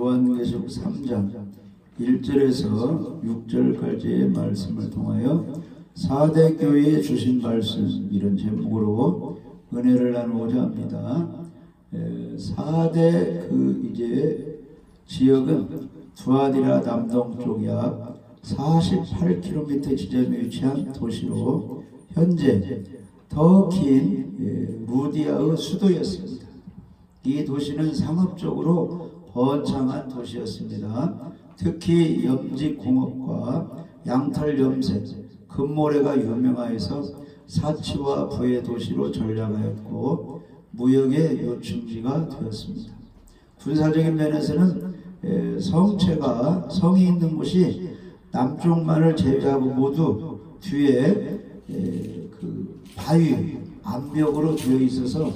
요한계시록 3장 1절에서 6절까지의 말씀을 통하여 4대 교회에 주신 말씀, 이런 제목으로 은혜를 나누고자 합니다. 4대 이제 지역은 두아디라 남동쪽 약 48km 지점에 위치한 도시로 현재 더 긴 루디아의 수도였습니다. 이 도시는 상업적으로 번창한 도시였습니다. 특히 염직공업과 양털염색, 금모래가 유명하여서 사치와 부의 도시로 전락하였고 무역의 요충지가 되었습니다. 군사적인 면에서는 성이 있는 곳이 남쪽만을 제외하고 모두 뒤에 그 바위, 암벽으로 되어 있어서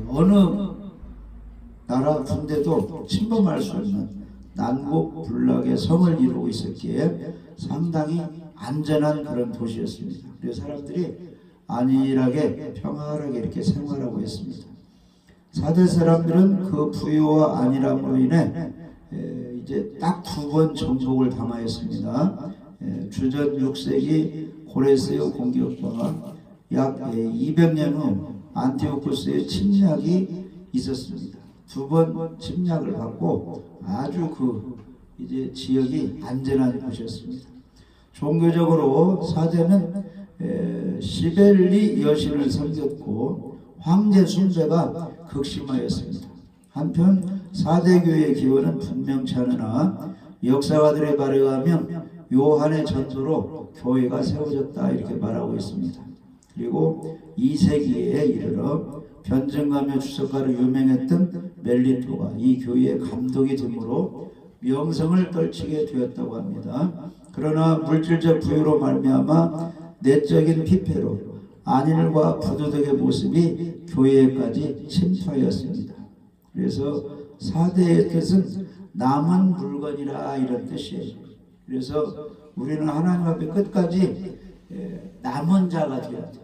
어느 나라 군대도 침범할 수 없는 난곡불락의 성을 이루고 있었기에 상당히 안전한 그런 도시였습니다. 그래서 사람들이 안일하게 평화하게 이렇게 생활하고 있습니다. 4대 사람들은 그 부유와 안일함으로 인해 이제 딱 2번 정복을 당하였습니다. 주전 6세기 고레스의 공격과 약 200년 후 안티오코스의 침략이 있었습니다. 2번 침략을 받고 아주 이제 지역이 안전한 곳이었습니다. 종교적으로 4대는 시벨리 여신을 섬겼고 황제 숭배가 극심하였습니다. 한편 4대 교회의 기원은 분명치 않으나 역사가들의 말에 의하면 요한의 전도로 교회가 세워졌다 이렇게 말하고 있습니다. 그리고 2세기에 이르러 변증가며 주석가로 유명했던 멜리토가 이 교회의 감독이 되므로 명성을 떨치게 되었다고 합니다. 그러나 물질적 부유로 말미암아 내적인 피폐로 안일과 부도덕의 모습이 교회에까지 침투하였습니다. 그래서 4대의 뜻은 남은 물건이라 이런 뜻이에요. 그래서 우리는 하나님 앞에 끝까지 남은 자가 되어야 돼요.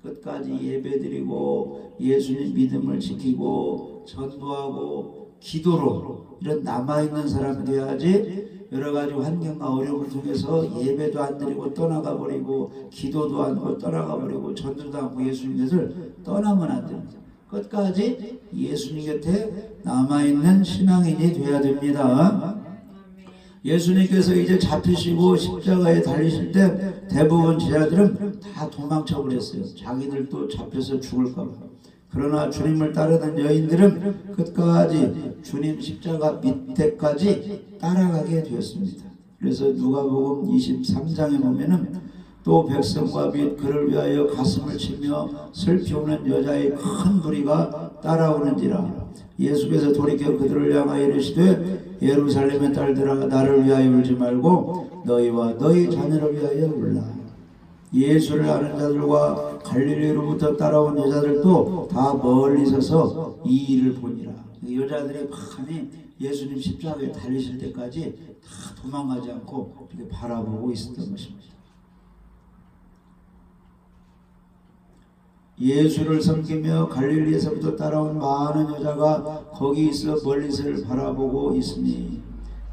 끝까지 예배드리고 예수님 믿음을 지키고 전도하고 기도로 이런 남아있는 사람이 되어야지 여러가지 환경과 어려움을 통해서 예배도 안 드리고 떠나가 버리고 기도도 안 하고 떠나가 버리고 전도도 안 하고 예수님 곁을 떠나면 안 됩니다. 끝까지 예수님 곁에 남아있는 신앙인이 되어야 됩니다. 예수님께서 이제 잡히시고 십자가에 달리실 때 대부분 제자들은 다 도망쳐 버렸어요. 자기들도 잡혀서 죽을까 봐. 그러나 주님을 따르는 여인들은 끝까지 주님 십자가 밑에까지 따라가게 되었습니다. 그래서 누가복음 23장에 보면은 또 백성과 및 그를 위하여 가슴을 치며 슬피 우는 여자의 큰 무리가 따라오는지라. 예수께서 돌이켜 그들을 향하여 이르시되 예루살렘의 딸들아 나를 위하여 울지 말고 너희와 너희 자녀를 위하여 울라. 예수를 아는 자들과 갈릴리로부터 따라온 여자들도 다 멀리 서서 이 일을 보니라. 여자들이 많이 예수님 십자가에 달리실 때까지 다 도망가지 않고 이렇게 바라보고 있었던 것입니다. 예수를 섬기며 갈릴리에서부터 따라온 많은 여자가 거기 있어 멀리서를 바라보고 있으니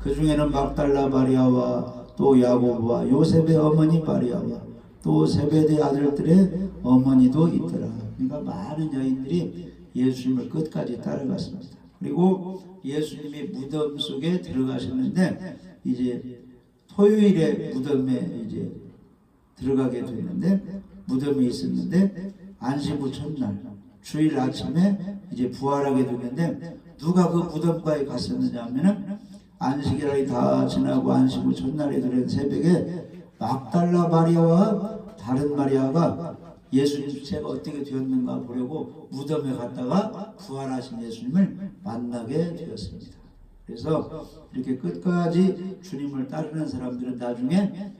그 중에는 막달라 마리아와 또 야고보와 요셉의 어머니 마리아와 또 세베대 아들들의 어머니도 있더라. 그러니까 많은 여인들이 예수님을 끝까지 따라갔습니다. 그리고 예수님이 무덤 속에 들어가셨는데 이제 토요일에 무덤에 이제 들어가게 됐는데 무덤이 있었는데 안식 후 첫날 주일 아침에 이제 부활하게 됐는데 누가 그 무덤가에 갔었느냐 하면은 안식일이 다 지나고 안식 후 첫날에 들은 새벽에 막달라 마리아와 다른 마리아가 예수님 시체가 어떻게 되었는가 보려고 무덤에 갔다가 부활하신 예수님을 만나게 되었습니다. 그래서 이렇게 끝까지 주님을 따르는 사람들은 나중에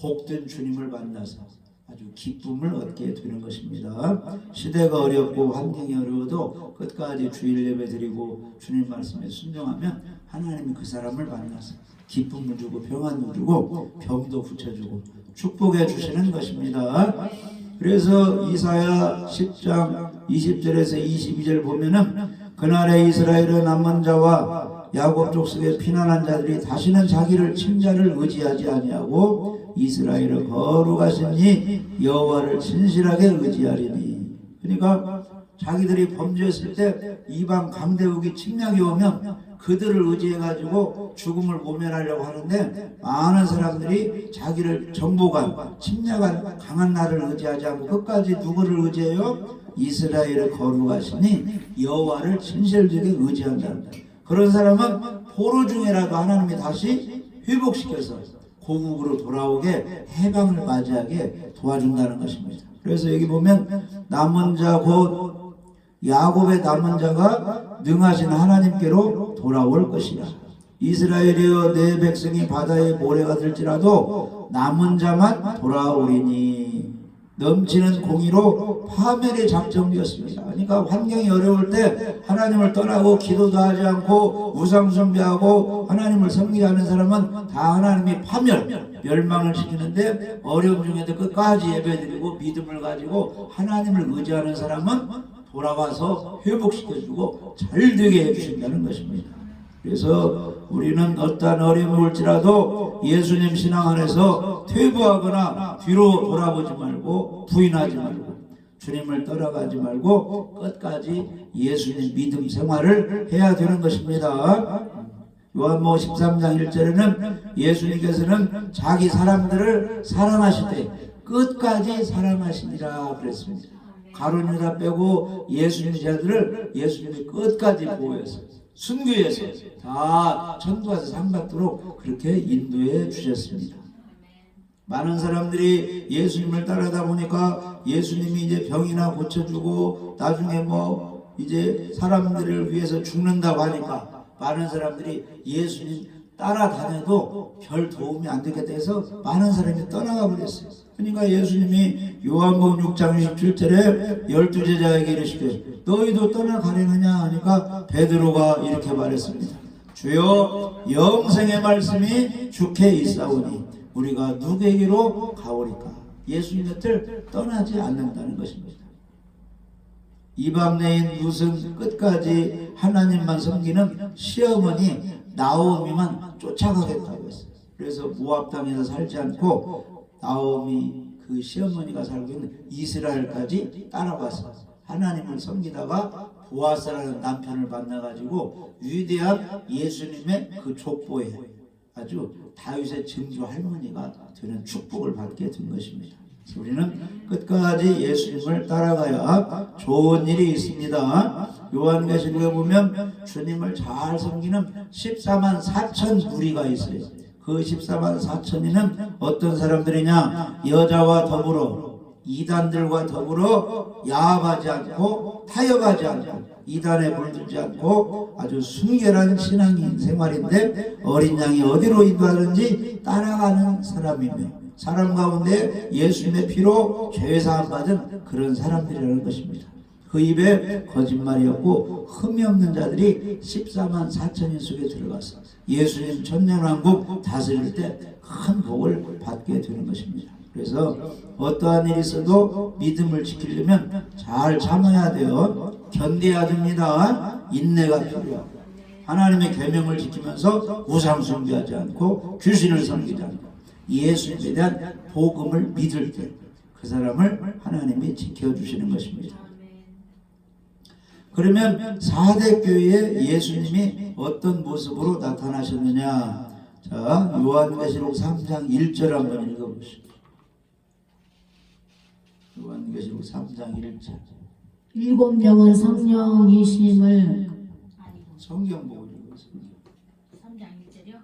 복된 주님을 만나서 아주 기쁨을 얻게 되는 것입니다. 시대가 어렵고 환경이 어려워도 끝까지 주일 예배 드리고 주님 말씀에 순종하면 하나님이 그 사람을 만나서 기쁨을 주고 평안을 주고 병도 고쳐주고 축복해 주시는 것입니다. 그래서 이사야 10장 20절에서 22절 보면은 그날에 이스라엘의 남은 자와 야곱 족속의 피난한 자들이 다시는 자기를 친자를 의지하지 아니하고 이스라엘의 거룩하신 이 여호와를 진실하게 의지하리니. 그러니까 자기들이 범죄했을 때 이방 강대국이 침략이 오면 그들을 의지해가지고 죽음을 모면하려고 하는데, 많은 사람들이 자기를 정복한 침략한 강한 나를 의지하지 않고 끝까지 누구를 의지해요? 이스라엘의 거룩하시니 여호와를 진실되게 의지한다는 거예요. 그런 사람은 포로 중에라도 하나님이 다시 회복시켜서 고국으로 돌아오게 해방을 맞이하게 도와준다는 것입니다. 그래서 여기 보면 남은 자 곧 야곱의 남은 자가 능하신 하나님께로 돌아올 것이라. 이스라엘이여 내 백성이 바다의 모래가 될지라도 남은 자만 돌아오리니. 넘치는 공의로 파멸이 작정되었습니다. 그러니까 환경이 어려울 때 하나님을 떠나고 기도도 하지 않고 우상 숭배하고 하나님을 섬기지 않는 사람은 다 하나님이 파멸, 멸망을 시키는데, 어려움 중에도 끝까지 예배드리고 믿음을 가지고 하나님을 의지하는 사람은 돌아와서 회복시켜주고 잘되게 해주신다는 것입니다. 그래서 우리는 어떠한 어려움이 올지라도 예수님 신앙 안에서 퇴보하거나 뒤로 돌아보지 말고 부인하지 말고 주님을 떠나가지 말고 끝까지 예수님 믿음 생활을 해야 되는 것입니다. 요한복음 13장 1절에는 예수님께서는 자기 사람들을 사랑하실 때 끝까지 사랑하시니라 그랬습니다. 가룟 유다 빼고 예수님 제자들을 예수님이 끝까지 보호해서 순교해서 다 천국에서 상 받도록 그렇게 인도해 주셨습니다. 많은 사람들이 예수님을 따르다 보니까 예수님이 이제 병이나 고쳐주고 나중에 뭐 이제 사람들을 위해서 죽는다고 하니까 많은 사람들이 예수님 따라다녀도 별 도움이 안 되겠다 해서 많은 사람이 떠나가 버렸어요. 그러니까 예수님이 요한복음 6장 27절에 12제자에게 이르시되 너희도 떠나가려느냐 하니까 베드로가 이렇게 말했습니다. 주여 영생의 말씀이 주께 있사오니 우리가 누구에게로 가오리까. 예수님 곁을 떠나지 않는다는 것입니다. 이방 내인 룻은 끝까지 하나님만 섬기는 시어머니 나오미만 쫓아가겠다고 했어요. 그래서 모압 땅에서 살지 않고 나오미 그 시어머니가 살고 있는 이스라엘까지 따라가서 하나님을 섬기다가 보아스라는 남편을 만나가지고 위대한 예수님의 그 족보에 아주 다윗의 증조 할머니가 되는 축복을 받게 된 것입니다. 우리는 끝까지 예수님을 따라가야 좋은 일이 있습니다. 요한계시록에 보면 주님을 잘 섬기는 14만 4천 무리가 있어요. 그 14만 4천이는 어떤 사람들이냐? 여자와 더불어 이단들과 더불어 야합하지 않고 타협하지 않고 이단에 물들지 않고 아주 순결한 신앙인 생활인데, 어린 양이 어디로 인도하는지 따라가는 사람이며 사람 가운데 예수님의 피로 죄사함 받은 그런 사람들이라는 것입니다. 그 입에 거짓말이 없고 흠이 없는 자들이 14만 4천인 속에 들어가서 예수님 천년왕국 다스릴 때 큰 복을 받게 되는 것입니다. 그래서 어떠한 일이 있어도 믿음을 지키려면 잘 참아야 돼요. 견뎌야 됩니다. 인내가 필요하고 하나님의 계명을 지키면서 우상 숭배하지 않고 귀신을 섬기지 않고 예수님에 대한 복음을 믿을 때 그 사람을 하나님이 지켜주시는 것입니다. 그러면 4대 교회에 예수님이 어떤 모습으로 나타나셨느냐? 자, 요한계시록 3장 1절 한번 읽어보시죠. 요한계시록 3장 1절. 7명은 성령이심을 성경 보고 읽었습니다. 3장 1절이요?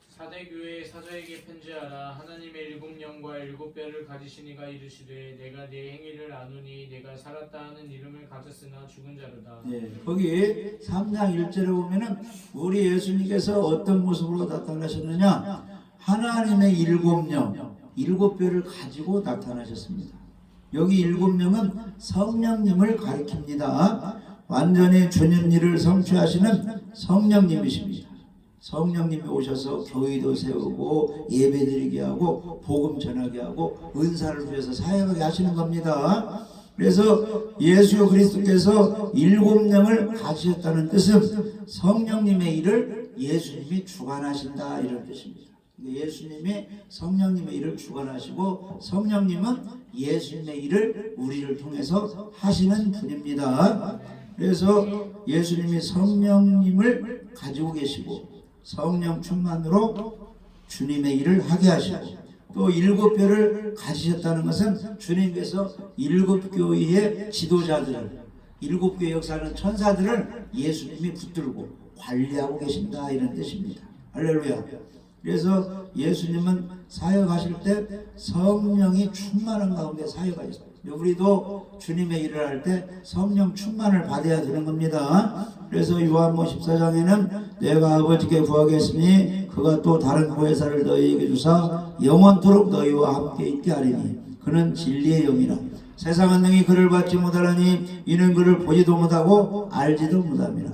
사대 교회의 사자에게 편지하라. 하나님의 7영과 7뼈를 가지신 이가 이르시되 내가 네 행위를 아노니 내가 살았다 하는 이름을 가졌으나 죽은 자로다. 네, 거기 3장 1절에 보면은 우리 예수님께서 어떤 모습으로 나타나셨느냐? 하나님의 7영, 7뼈를 가지고 나타나셨습니다. 여기 7명은 성령님을 가리킵니다. 완전히 주님 일을 성취하시는 성령님이십니다. 성령님이 오셔서 교회도 세우고 예배드리게 하고 복음 전하게 하고 은사를 주셔서 사역하게 하시는 겁니다. 그래서 예수 그리스도께서 7명을 가지셨다는 뜻은 성령님의 일을 예수님이 주관하신다 이런 뜻입니다. 예수님이 성령님의 일을 주관하시고 성령님은 예수님의 일을 우리를 통해서 하시는 분입니다. 그래서 예수님이 성령님을 가지고 계시고 성령 충만으로 주님의 일을 하게 하시고 또 7뼈를 가지셨다는 것은 주님께서 7교회의 지도자들을 7교회 역사하는 천사들을 예수님이 붙들고 관리하고 계신다 이런 뜻입니다. 할렐루야. 그래서 예수님은 사역하실 때 성령이 충만한 가운데 사역하셨어요. 우리도 주님의 일을 할 때 성령 충만을 받아야 되는 겁니다. 그래서 요한복음 14장에는 내가 아버지께 구하겠으니 그가 또 다른 보혜사를 너희에게 주사 영원토록 너희와 함께 있게 하리니 그는 진리의 영이라. 세상은 능히 그를 받지 못하나니 이는 그를 보지도 못하고 알지도 못함이라.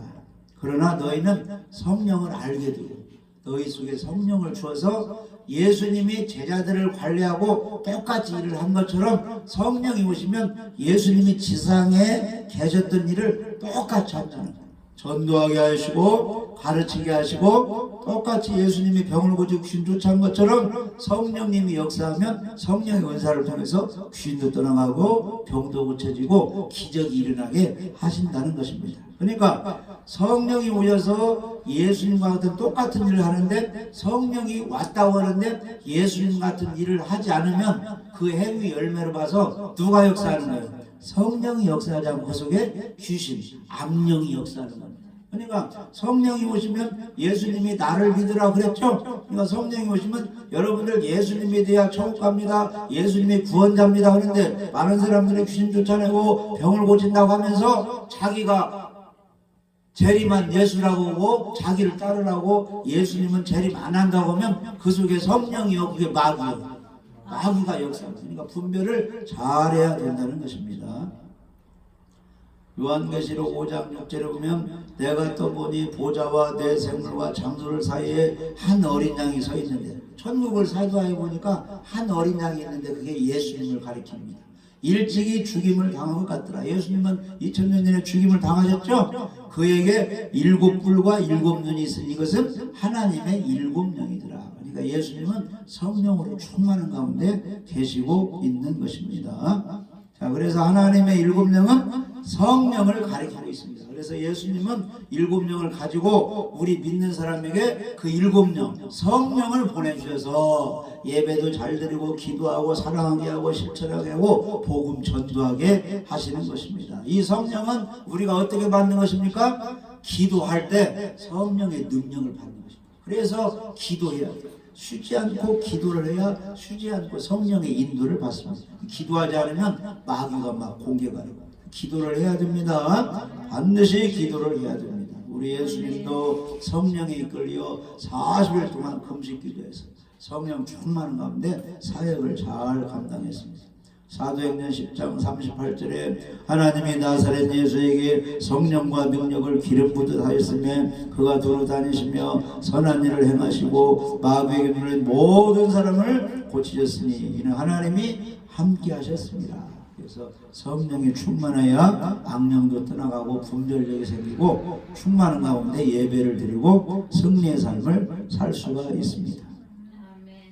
그러나 너희는 성령을 알게 되고 너희 속에 성령을 주어서 예수님이 제자들을 관리하고 똑같이 일을 한 것처럼 성령이 오시면 예수님이 지상에 계셨던 일을 똑같이 한다는 거예요. 전도하게 하시고 가르치게 하시고 똑같이 예수님이 병을 고치고 귀신 쫓아온 것처럼 성령님이 역사하면 성령의 은사를 통해서 귀신도 떠나가고 병도 고쳐지고 기적이 일어나게 하신다는 것입니다. 그러니까 성령이 오셔서 예수님과 같은 똑같은 일을 하는데 성령이 왔다고 하는데 예수님 같은 일을 하지 않으면 그 행위 열매로 봐서 누가 역사하는 거예요? 성령이 역사하지 않고 그 속에 귀신, 악령이 역사하는 겁니다. 그러니까 성령이 오시면 예수님이 나를 믿으라 그랬죠? 그러니까 성령이 오시면 여러분들 예수님에 대해 천국 갑니다. 예수님이 구원자입니다 하는데 많은 사람들이 귀신 쫓아내고 병을 고친다고 하면서 자기가 재림한 예수라고 하고 자기를 따르라고 예수님은 재림 안 한다고 하면 그 속에 성령이요 그게 마귀예요. 마귀가 역사합니다. 그러니까 분별을 잘해야 된다는 것입니다. 요한계시록 5장 6절에 보면 내가 또 보니 보좌와 내 생물과 장소를 사이에 한 어린 양이 서 있는데 천국을 사도하여 보니까 한 어린 양이 있는데 그게 예수님을 가리킵니다. 일찍이 죽임을 당한 것 같더라. 예수님은 2000년 전에 죽임을 당하셨죠? 그에게 7뿔과 7눈이 있으니 이것은 하나님의 7영이더라. 그러니까 예수님은 성령으로 충만한 가운데 계시고 있는 것입니다. 자, 그래서 하나님의 7영은 성령을 가리키고 있습니다. 그래서 예수님은 7영을 가지고 우리 믿는 사람에게 그 7영 성령을 보내주셔서 예배도 잘 드리고 기도하고 사랑하게 하고 실천하게 하고 복음 전도하게 하시는 것입니다. 이 성령은 우리가 어떻게 받는 것입니까? 기도할 때 성령의 능력을 받는 것입니다. 그래서 기도해야 돼요. 쉬지 않고 기도를 해야 쉬지 않고 성령의 인도를 받습니다. 기도하지 않으면 마귀가 막 공격하고 기도를 해야 됩니다. 반드시 기도를 해야 됩니다. 우리 예수님도 성령에 이끌려 40일 동안 금식 기도해서 성령 충만한 가운데 사역을 잘 감당했습니다. 사도행전 10장 38절에 하나님이 나사렛 예수에게 성령과 능력을 기름 부듯 하였으며 그가 두루 다니시며 선한 일을 행하시고 마귀에게 눌린 모든 사람을 고치셨으니 이는 하나님이 함께 하셨습니다. 그래서 성령이 충만해야 악령도 떠나가고 분별력이 생기고 충만한 가운데 예배를 드리고 승리의 삶을 살 수가 있습니다.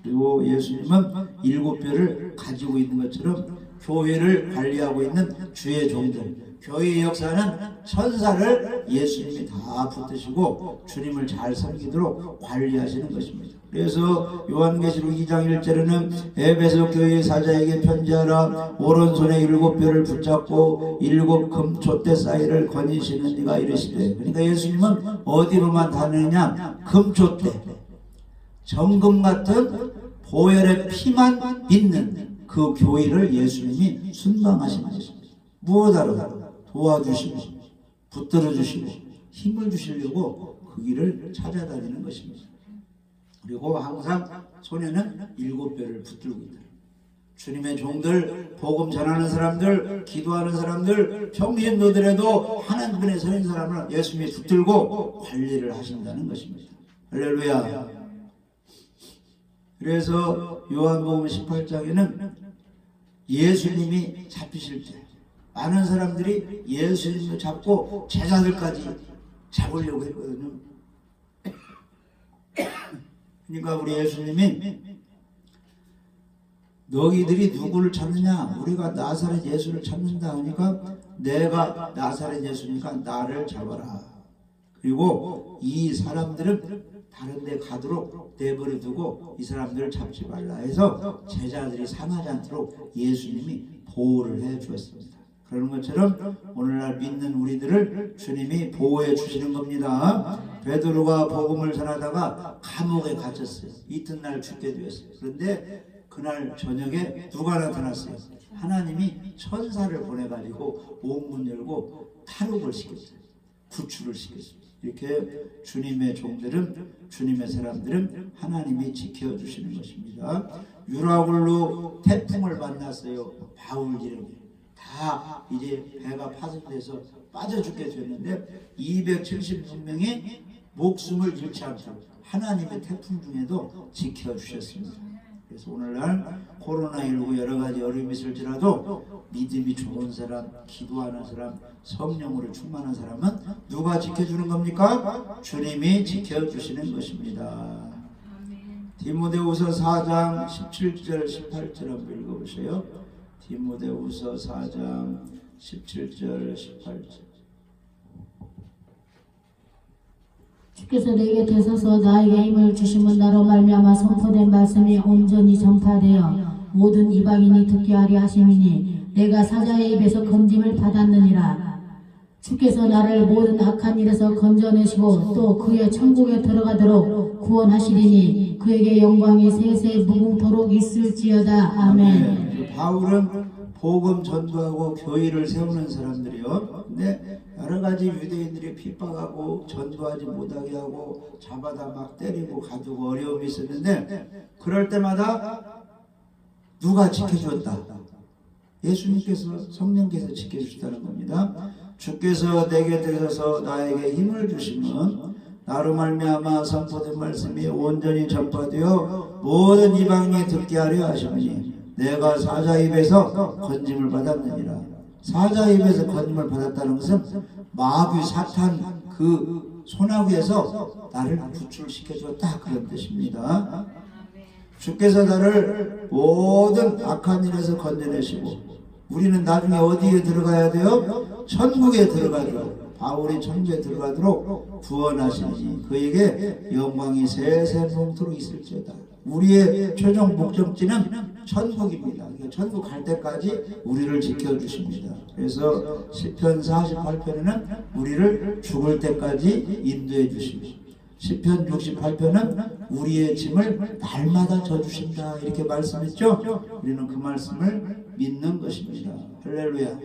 그리고 예수님은 7뼈를 가지고 있는 것처럼 교회를 관리하고 있는 주의 종들, 교회의 역사는 천사를 예수님이 다 붙드시고 주님을 잘 섬기도록 관리하시는 것입니다. 그래서 요한계시록 2장 1절에는 에베소 교회의 사자에게 편지하라. 오른손에 7뼈를 붙잡고 7 금촛대 사이를 거니시는 이가 이르시되. 그러니까 예수님은 어디로만 다니느냐? 금촛대, 정금 같은 보혈의 피만 믿는 그 교회를 예수님이 순방하시는 것입니다. 무엇하러? 도와주시고 붙들어주시고 힘을 주시려고 그 길을 찾아다니는 것입니다. 그리고 항상 손에는 7뼈를 붙들고 있다. 주님의 종들, 복음 전하는 사람들, 기도하는 사람들, 평신도들에도 하나님의 선인 사람을 예수님이 붙들고 관리를 하신다는 것입니다. 할렐루야. 그래서 요한복음 18장에는 예수님이 잡히실 때 많은 사람들이 예수님을 잡고 제자들까지 잡으려고 했거든요. 그러니까 우리 예수님이 너희들이 누구를 찾느냐? 우리가 나사렛 예수를 찾는다 하니까 내가 나사렛 예수니까 나를 잡아라. 그리고 이 사람들은 다른 데 가도록 내버려 두고 이 사람들을 잡지 말라 해서 제자들이 상하지 않도록 예수님이 보호를 해 주었습니다. 그런 것처럼 오늘날 믿는 우리들을 주님이 보호해 주시는 겁니다. 베드로가 복음을 전하다가 감옥에 갇혔어요. 이튿날 죽게 되었어요. 그런데 그날 저녁에 누가 나타났어요? 하나님이 천사를 보내가지고 옥문 열고 탈옥을 시켰어요. 구출을 시켰어요. 이렇게 주님의 종들은, 주님의 사람들은 하나님이 지켜주시는 것입니다. 유라굴로 태풍을 만났어요. 바울 이름이 다 이제 배가 파손돼서 빠져 죽게 됐는데 276명이 목숨을 잃지 않도록 하나님의 태풍 중에도 지켜주셨습니다. 그래서 오늘날 코로나19 여러 가지 어려움이 있을지라도 믿음이 좋은 사람, 기도하는 사람, 성령으로 충만한 사람은 누가 지켜주는 겁니까? 주님이 지켜주시는 것입니다. 디모데후서 4장 17절 18절 한번 읽어보세요. 디모데후서 4장 17절 18절. 주께서 내 곁에 서서 나에게 힘을 주심은 나로 말미암아 선포된 말씀이 온전히 전파되어 모든 이방인이 듣게 하려 하심이니 내가 사자의 입에서 건짐을 받았느니라. 주께서 나를 모든 악한 일에서 건져내시고 또 그의 천국에 들어가도록 구원하시리니 그에게 영광이 세세 무궁토록 있을지어다. 아멘. 바울은 복음 전도하고 교회를 세우는 사람들이요. 근데 여러 가지 유대인들이 핍박하고 전도하지 못하게 하고 잡아다 막 때리고 가두고 어려움이 있었는데 그럴 때마다 누가 지켜줬다? 예수님께서, 성령께서 지켜주시다는 겁니다. 주께서 내게 들어서 나에게 힘을 주시면 나로 말미암아 선포된 말씀이 온전히 전파되어 모든 이방인이 듣게 하려 하시니 내가 사자 입에서 건짐을 받았느니라. 사자 입에서 건짐을 받았다는 것은 마귀 사탄 그 소나기에서 나를 구출시켜 줬다 그런 뜻입니다. 주께서 나를 모든 악한 일에서 건져내시고 우리는 나중에 어디에 들어가야 돼요? 천국에 들어가도록, 바울이 천국에 들어가도록 구원하시니 그에게 영광이 세세무궁토록 있을지어다. 우리의 최종 목적지는 천국입니다. 천국 갈 때까지 우리를 지켜주십니다. 그래서 시편 48편에는 우리를 죽을 때까지 인도해 주십니다. 시편 68편은 우리의 짐을 날마다 져주신다 이렇게 말씀했죠. 우리는 그 말씀을 믿는 것입니다. 할렐루야.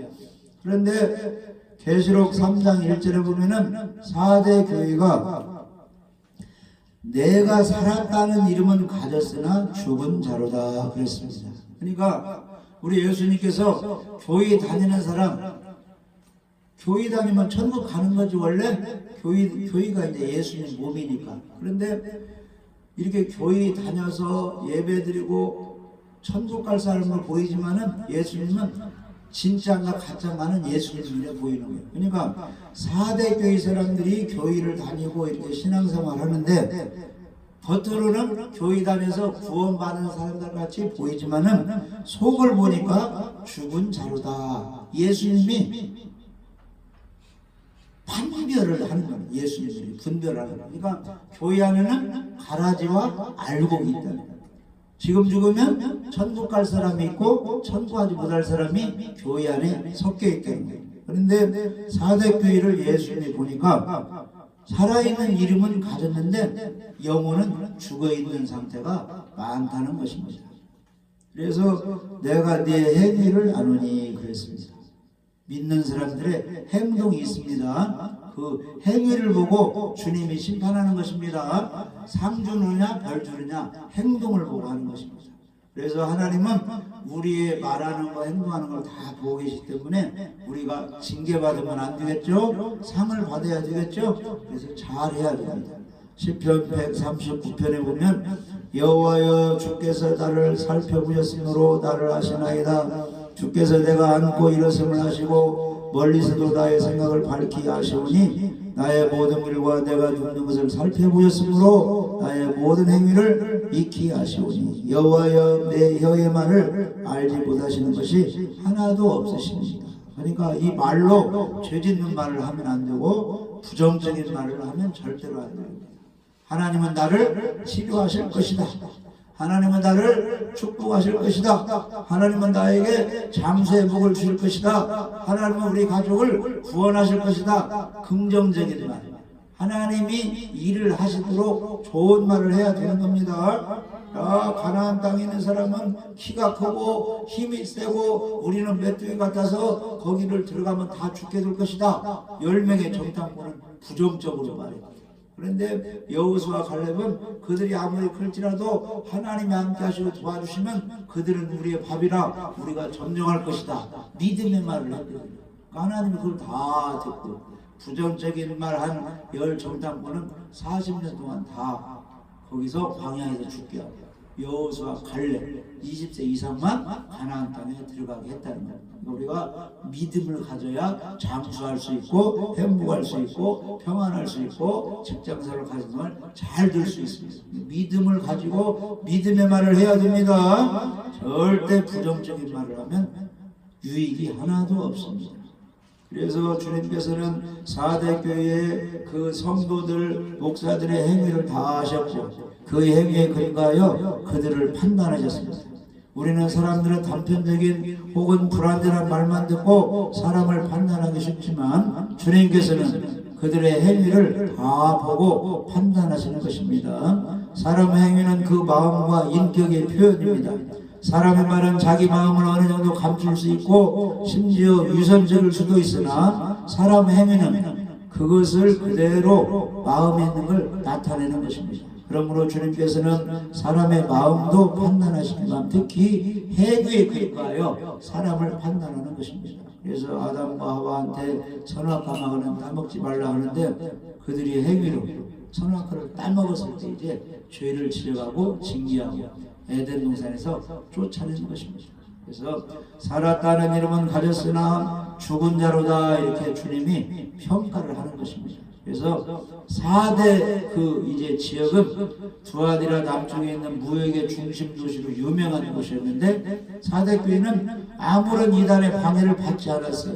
그런데 계시록 3장 1절에 보면은 4대 교회가 내가 살았다는 이름은 가졌으나 죽은 자로다 그랬습니다. 그러니까 우리 예수님께서 교회 다니는 사람, 교회 다니면 천국 가는 거지. 원래 교회가 이제 예수님 몸이니까. 그런데 이렇게 교회 다녀서 예배드리고 천국 갈 사람으로 보이지만은 예수님은 진짜인가 가짜인가는 예수님에 보이는 거예요. 그러니까 4대 교회 사람들이 교회를 다니고 이렇게 신앙생활 하는데 겉으로는 교회 다녀서 구원받는 사람들 같이 보이지만은 속을 보니까 죽은 자로다. 예수님이 판별을 하는 거예요. 예수님이 분별하는 거예요. 그러니까 교회 안에는 가라지와 알곡이 있다는 거예요. 지금 죽으면 천국 갈 사람이 있고 천국 가지 못할 사람이 교회 안에 섞여 있다는 거예요. 그런데 4대 교회를 예수님이 보니까 살아있는 이름은 가졌는데 영혼은 죽어있는 상태가 많다는 것입니다. 그래서 내가 네 행위를 아노니 그랬습니다. 믿는 사람들의 행동이 있습니다. 그 행위를 보고 주님이 심판하는 것입니다. 상 주느냐 벌 주느냐 행동을 보고 하는 것입니다. 그래서 하나님은 우리의 말하는 거 행동하는 걸 다 보고 계시기 때문에 우리가 징계받으면 안 되겠죠. 상을 받아야 되겠죠. 그래서 잘해야 됩니다. 시편 139편에 보면 여호와여 주께서 나를 살펴보셨으므로 나를 아시나이다. 주께서 내가 안고 일어섬을 하시고 멀리서도 나의 생각을 밝히 아시오니 나의 모든 일과 내가 죽는 것을 살펴보셨으므로 나의 모든 행위를 익히 아시오니 여호와여 내 혀의 말을 알지 못하시는 것이 하나도 없으십니다. 그러니까 이 말로 죄짓는 말을 하면 안 되고 부정적인 말을 하면 절대로 안 됩니다. 하나님은 나를 치료하실 것이다. 하나님은 나를 축복하실 것이다. 하나님은 나에게 장수의 복을 주실 것이다. 하나님은 우리 가족을 구원하실 것이다. 긍정적인 말. 하나님이 일을 하시도록 좋은 말을 해야 되는 겁니다. 가나안 땅에 있는 사람은 키가 크고 힘이 세고 우리는 메뚜기 같아서 거기를 들어가면 다 죽게 될 것이다. 10명의 정탐꾼은 부정적으로 말해요. 그런데 여호수아 칼렙은 그들이 아무리 클지라도 하나님이 함께 하시고 도와주시면 그들은 우리의 밥이라 우리가 점령할 것이다. 믿음의 말을 했거든요. 하나님이 그걸 다 듣고 부정적인 말 한 10 정탐꾼은 40년 동안 다 거기서 광야에서 죽게 하고 여호수아 칼렙 20세 이상만 가나안 땅에 들어가게 했다는 거예요. 우리가 믿음을 가져야 장수할 수 있고 행복할 수 있고 평안할 수 있고 직장생활을 가지면 잘 될 수 있습니다. 믿음을 가지고 믿음의 말을 해야 됩니다. 절대 부정적인 말을 하면 유익이 하나도 없습니다. 그래서 주님께서는 4대 교회의 그 성도들, 목사들의 행위를 다 아셨고 그 행위에 근거하여 그들을 판단하셨습니다. 우리는 사람들은 단편적인 혹은 불완전한 말만 듣고 사람을 판단하기 쉽지만 주님께서는 그들의 행위를 다 보고 판단하시는 것입니다. 사람의 행위는 그 마음과 인격의 표현입니다. 사람의 말은 자기 마음을 어느 정도 감출 수 있고 심지어 위선적일 수도 있으나 사람의 행위는 그것을 그대로 마음에 있는 걸 나타내는 것입니다. 그러므로 주님께서는 사람의 마음도 판단하시지만 특히 행위에 근거하여 사람을 판단하는 것입니다. 그래서 아담과 하와한테 선악과는 따먹지 말라 하는데 그들이 행위로 선악과를 따먹었을 때 이제 죄를 지려가고 징계하고 에덴 동산에서 쫓아내는 것입니다. 그래서 살았다는 이름은 가졌으나 죽은 자로다 이렇게 주님이 평가를 하는 것입니다. 그래서 4대 그 이제 지역은 두아디라 남쪽에 있는 무역의 중심 도시로 유명한 곳이었는데 4대 교회는 아무런 이단의 방해를 받지 않았어요.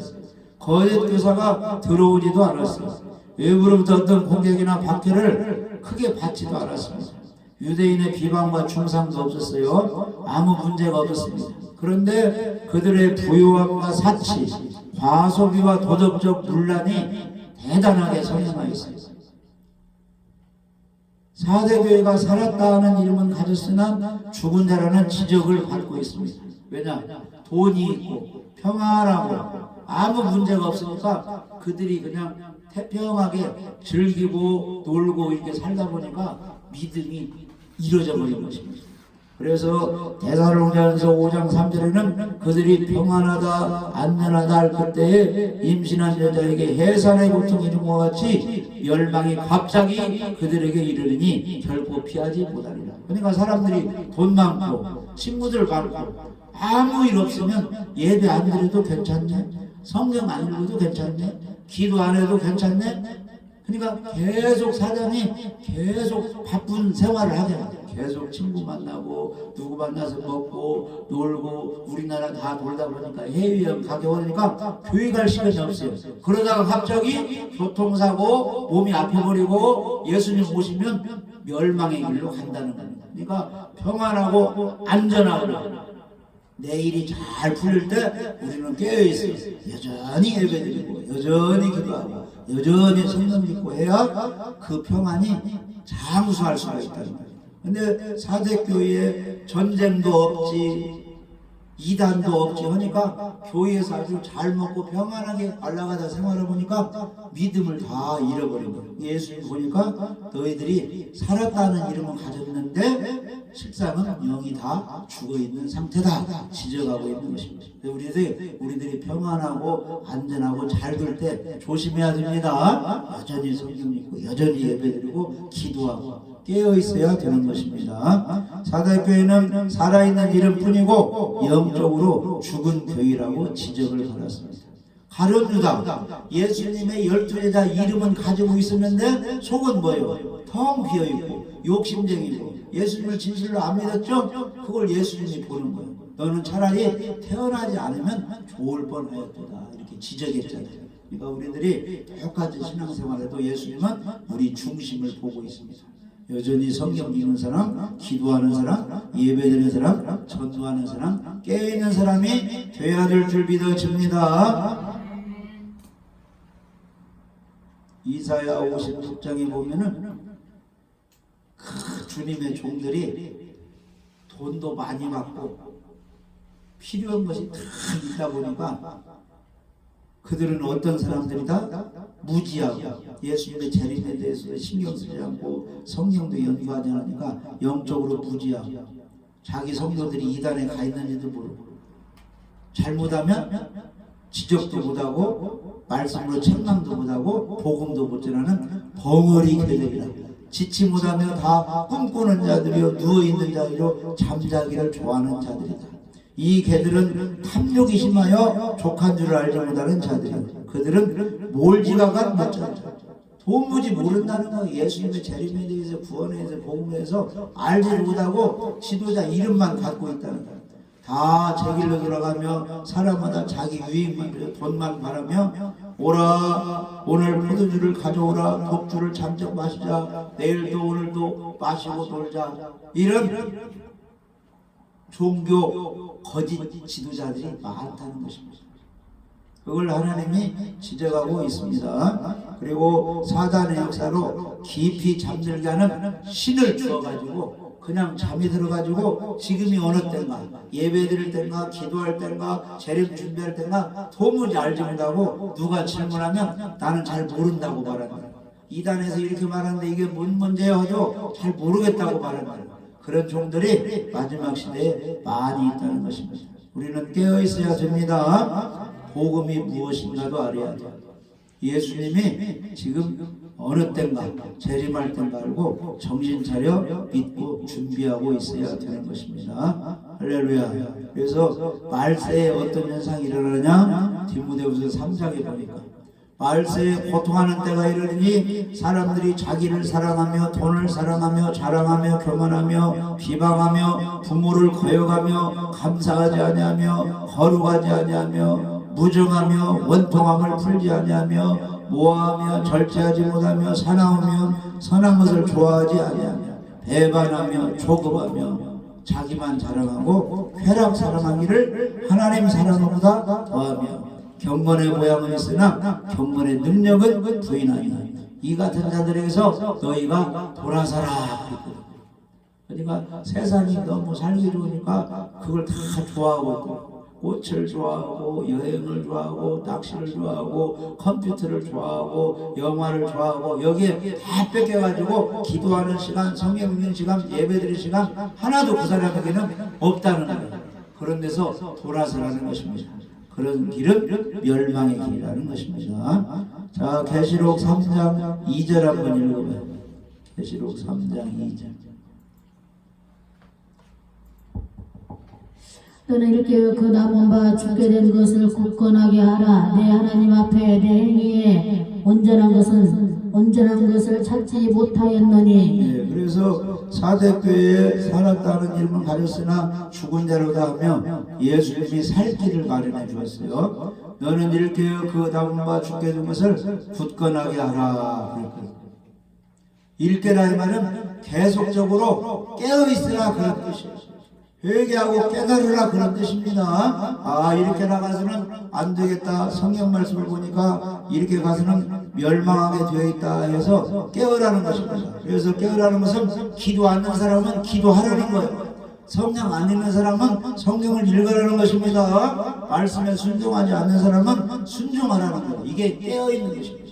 거짓 교사가 들어오지도 않았어요. 외부로부터 어떤 공격이나 박해를 크게 받지도 않았습니다. 유대인의 비방과 중상도 없었어요. 아무 문제가 없었습니다. 그런데 그들의 부요함과 사치, 과소비와 도덕적 분란이 대단하게 성행하였어요. 4대 교회가 살았다는 이름은 가졌으나 죽은 자라는 지적을 받고 있습니다. 왜냐? 돈이 있고 평안하고 아무 문제가 없으니까 그들이 그냥 태평하게 즐기고 놀고 이렇게 살다 보니까 믿음이 이루어져 버린 것입니다. 그래서 데살로니가전서 5장 3절에는 그들이 평안하다 안전하다 할 그때에 임신한 여자에게 해산의 고통이 이른 것 같이 멸망이 갑자기 그들에게 이르니 결코 피하지 못하리라. 그러니까 사람들이 돈 많고 친구들 많고 아무 일 없으면 예배 안 드려도 괜찮네, 성경 안 읽어도 괜찮네, 기도 안 해도 괜찮네. 그러니까 계속 사장이 계속 바쁜 생활을 하게 돼요. 계속 친구 만나고 누구 만나서 먹고 놀고 우리나라 다 돌다 보니까 해외여행 가게 하니까 교회 갈 시간이 없어요. 그러다가 갑자기 교통사고 몸이 아파버리고 예수님 오시면 멸망의 길로 간다는 겁니다. 그러니까 평안하고 안전하고 내일이 잘 풀릴 때 우리는 깨어있어요. 여전히 예배드리고 여전히 기도하고 여전히 성경 읽고 해야 그 평안이 장수할 수가 있다는 거예요. 근데 4대 교회에 전쟁도 없지 이단도 없지 하니까 교회에서 아주 잘 먹고 평안하게 날아가다 생활을 보니까 믿음을 다 잃어버린 거예요. 예수님 보니까 너희들이 살았다는 이름은 가졌는데 실상은 영이 다 죽어있는 상태다 지적하고 있는 것입니다. 우리들이 평안하고 안전하고 잘 될 때 조심해야 됩니다. 여전히 성경 읽고 여전히 예배드리고 기도하고 깨어있어야 되는 것입니다. 사대교회는 살아있는 이름뿐이고 영적으로 죽은 교회라고 지적을 받았습니다. 가룟 유다, 예수님의 12제자 이름은 가지고 있었는데 속은 뭐예요? 텅 비어있고 욕심쟁이고 예수님을 진실로 안 믿었죠? 그걸 예수님이 보는 거예요. 너는 차라리 태어나지 않으면 좋을 뻔하였도다 이렇게 지적했잖아요. 그러니까 우리들이 똑같은 신앙생활에도 예수님은 우리 중심을 보고 있습니다. 여전히 성경 읽는 사람, 기도하는 사람, 예배드리는 사람, 전도하는 사람, 깨어있는 사람이 돼야 될 줄 믿어집니다. 이사야 56장에 보면은 그 주님의 종들이 돈도 많이 받고 필요한 것이 다 있다 보니까 그들은 어떤 사람들이다? 무지하고 예수님의 재림에 대해서 신경 쓰지 않고 성경도 연구하지 않으니까 영적으로 무지하고 자기 성도들이 이단에 가 있는지도 모르고 잘못하면 지적도 못하고 말씀으로 책망도 못하고 복음도 못 전하는 벙어리 개들이라. 지치 못하며 다 꿈꾸는 자들이요 누워있는 자들이요 잠자기를 좋아하는 자들이다. 이 개들은 탐욕이 심하여 족한 줄 알지 못하는 자들이다. 그들은 몰지각한 못자들. 도무지 모른다는 거. 예수님의 재림에 대해서 구원에 대해서 복음에 대해서 알지 못하고 지도자 이름만 갖고 있다는 거예요. 다 제 길로 돌아가며 사람마다 자기 유익만 돈만 바라며 오라 오늘 포도주를 가져오라 독주를 잠적 마시자 내일도 오늘도 마시고 놀자 이런 종교 거짓 지도자들이 많다는 것입니다. 그걸 하나님이 지적하고 있습니다. 그리고 사단의 역사로 깊이 잠들게 하는 신을 주어가지고 그냥 잠이 들어가지고 지금이 어느 때인가 예배 드릴 때인가 기도할 때인가 재림 준비할 때인가 도무지 알지 못하고 누가 질문하면 나는 잘 모른다고 말한다. 이단에서 이렇게 말하는데 이게 뭔 문제예요 하죠. 잘 모르겠다고 말한다. 그런 종들이 마지막 시대에 많이 있다는 것입니다. 우리는 깨어있어야 됩니다. 복음이 무엇인가도 알아야 돼요. 예수님이 지금 어느 때인가 재림할 때인가 알고 정신 차려 믿고 준비하고 있어야 되는 것입니다. 할렐루야. 그래서 말세에 어떤 현상이 일어나냐? 디모데후서 3장에 보니까 말세에 고통하는 때가 이르니 사람들이 자기를 사랑하며 돈을 사랑하며 자랑하며 교만하며 비방하며 부모를 거역하며 감사하지 아니하며 거룩하지 아니하며 무정하며 원통함을 풀지 아니하며 모함하며 절제하지 못하며 사나우며 선한 것을 좋아하지 아니하며 배반하며 조급하며 자기만 자랑하고 쾌락 사랑하기를 하나님 사랑보다 더하며 경건의 모양은 있으나 경건의 능력은 부인하니 이 같은 자들에게서 너희가 돌아서라. 그러니까 세상이 너무 살기 좋으니까 그걸 다 좋아하고 있고 꽃을 좋아하고 여행을 좋아하고 낚시를 좋아하고 컴퓨터를 좋아하고 영화를 좋아하고 여기에 다 뺏겨가지고 기도하는 시간, 성경 읽는 시간, 예배드리는 시간 하나도 그 사람에게는 없다는 거예요. 그런 데서 돌아서라는 것입니다. 그런 길은 멸망의 길이라는 것입니다. 자, 계시록 3장 2절 한번 읽어봐요. 계시록 3장 2절. 너는 이렇게 그 남은 바 죽게 된 것을 굳건하게 하라. 내 하나님 앞에 내 행위에 온전한 것을 찾지 못하였느니. 네, 그래서 사대교회에 살았다는 이름을 가졌으나 죽은 자로다 하며 예수님이 살 길을 마련해 주었어요. 너는 이렇게 그 남은 바 죽게 된 것을 굳건하게 하라. 읽게라 이 말은 계속적으로 깨어있으라 그런 뜻이에요. 회개하고 깨달으라 그런 뜻입니다. 아, 이렇게 나가서는 안 되겠다. 성경 말씀을 보니까 이렇게 가서는 멸망하게 되어 있다 해서 깨어라는 것입니다. 그래서 깨어라는 것은 기도 않는 사람은 기도하라는 거예요. 성경 안 읽는 사람은 성경을 읽으라는 것입니다. 말씀에 순종하지 않는 사람은 순종하라는 거예요. 이게 깨어있는 것입니다.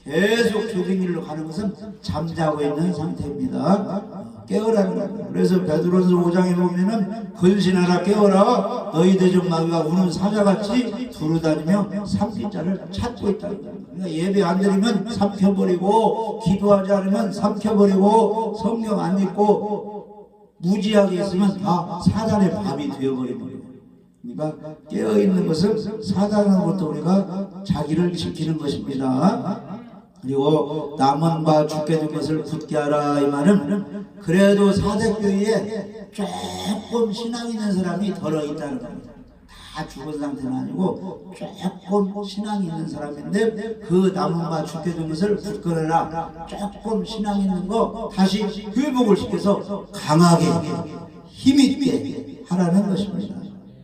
계속 조등길로 가는 것은 잠자고 있는 상태입니다. 깨어라는 거예요. 그래서 베드로서 5장에 보면은 근신하라 깨어라 너희 대적 마귀가 우는 사자같이 두루다니며 삼킬 자를 찾고 있다는 거예요. 그러니까 예배 안 드리면 삼켜버리고 기도하지 않으면 삼켜버리고 성경 안 읽고 무지하게 있으면 다 사단의 밥이 되어버리는 거예요. 그러니까 깨어있는 것은 사단으로부터 우리가 자기를 지키는 것입니다. 그리고 남은 죽게 된 것을 굳게 하라 이 말은 그래도 사대교회에 조금 신앙 있는 사람이 덜어 있다는 겁니다. 다 죽은 상태는 아니고 조금 신앙이 있는 사람인데 그 남은 죽게 된 것을 굳건해라. 조금 신앙 있는 거 다시 회복을 시켜서 강하게 힘있게 하라는 것입니다.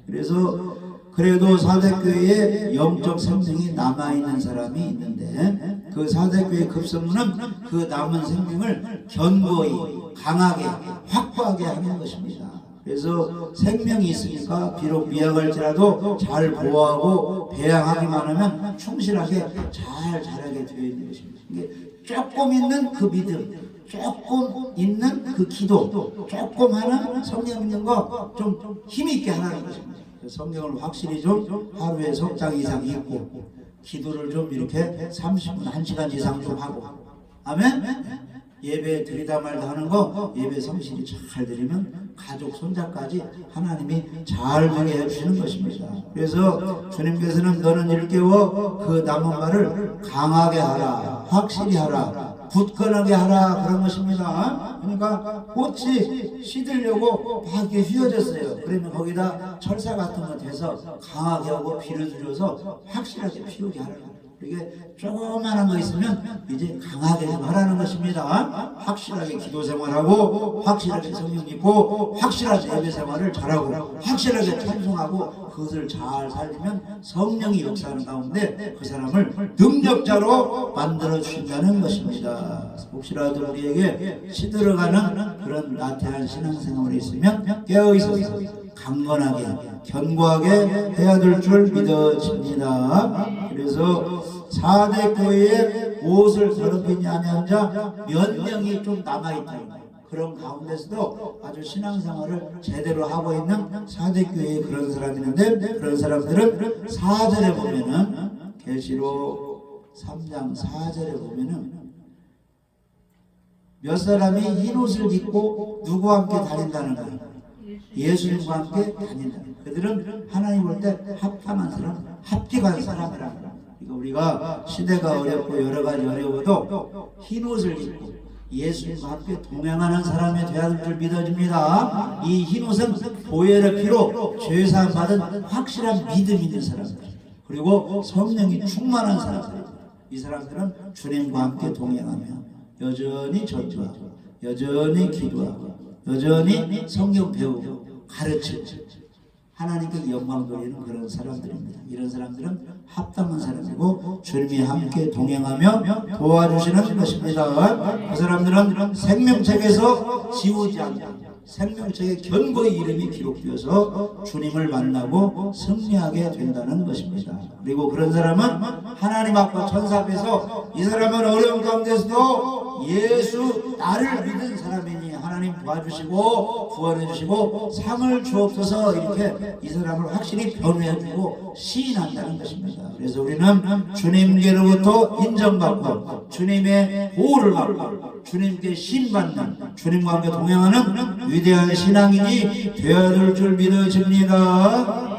그래서 그래도 사대교회에 영적 생명이 남아있는 사람이 있는데 그 사대교회 급선무는 그 남은 생명을 견고히 강하게 확보하게 하는 것입니다. 그래서 생명이 있으니까 비록 미약할지라도 잘 보호하고 배양하기만 하면 충실하게 잘 자라게 되어 있는 것입니다. 이게 조금 있는 그 믿음, 조금 있는 그 기도, 조금 하는 성령 있는 거 좀 힘있게 하라는 것입니다. 성경을 확실히 좀 하루에 석장 이상 읽고 기도를 좀 이렇게 30분 1시간 이상 좀 하고 아멘? 예배 드리다 말다 하는 거 예배 성실히 잘 드리면 가족 손자까지 하나님이 잘 되게 해주시는 것입니다. 그래서 주님께서는 너는 일깨워 그 남은 말을 강하게 하라 확실히 하라 굳건하게 하라 그런 것입니다. 그러니까 꽃이 시들려고 막 이렇게 휘어졌어요. 그러면 거기다 철사 같은 거 대서 강하게 하고 비를 들여서 확실하게 피우게 하라고. 이게 조그만한 거 있으면 이제 강하게 좀 하라는 것입니다. 확실하게 기도 생활하고 확실하게 성경 읽고 확실하게 예배 생활을 잘하고 확실하게 찬송하고 그것을 잘 살리면 성령이 역사하는 가운데 그 사람을 능력자로 만들어 주신다는 것입니다. 혹시라도 우리에게 시들어가는 그런 나태한 신앙생활이 있으면 깨어있어서 강건하게 견고하게 해야 될 줄 믿어집니다. 그래서 4대 교회에 옷을 더럽히지 아니한 자 몇 명이 좀 남아있다는 거예요. 그런 가운데서도 아주 신앙생활을 제대로 하고 있는 4대 교회에 그런 사람이 있는데 그런 사람들은 4절에 보면은 계시록 3장 4절에 보면은 몇 사람이 흰 옷을 입고 누구와 함께 다닌다는 거예요. 예수님과 함께 다닌다. 그들은 하나님 볼 때 합당한 사람, 합격한 사람이라는 거예요. 그러니까 우리가 시대가 어렵고 여러 가지 어려워도 흰 옷을 입고 예수님과 함께 동행하는 사람이 되어야 될 줄 믿어집니다. 이 흰 옷은 보혈의 피로 죄사함 받은 확실한 믿음 있는 사람들 그리고 성령이 충만한 사람들 이 사람들은 주님과 함께 동행하며 여전히 전도하고 여전히 기도하고 여전히 성경 배우고 가르치고 하나님께 영광 돌리는 그런 사람들입니다. 이런 사람들은 합당한 사람이고 주님이 함께 동행하며 도와주시는 것입니다. 그 사람들은 생명책에서 지우지 않고 생명책에 견고히 이름이 기록되어서 주님을 만나고 승리하게 된다는 것입니다. 그리고 그런 사람은 하나님 앞과 천사 앞에서 이 사람은 어려운 가운데서도 예수 나를 믿은 사람이니 하나님 도와주시고 구원해 주시고 상을 주옵소서 이렇게 이 사람을 확실히 변호해 주고 시인한다는 것입니다. 그래서 우리는 주님께로부터 인정받고 주님의 보호를 받고 주님께 신받는 주님과 함께 동행하는 위대한 신앙인이 되어야 될 줄 믿어집니다.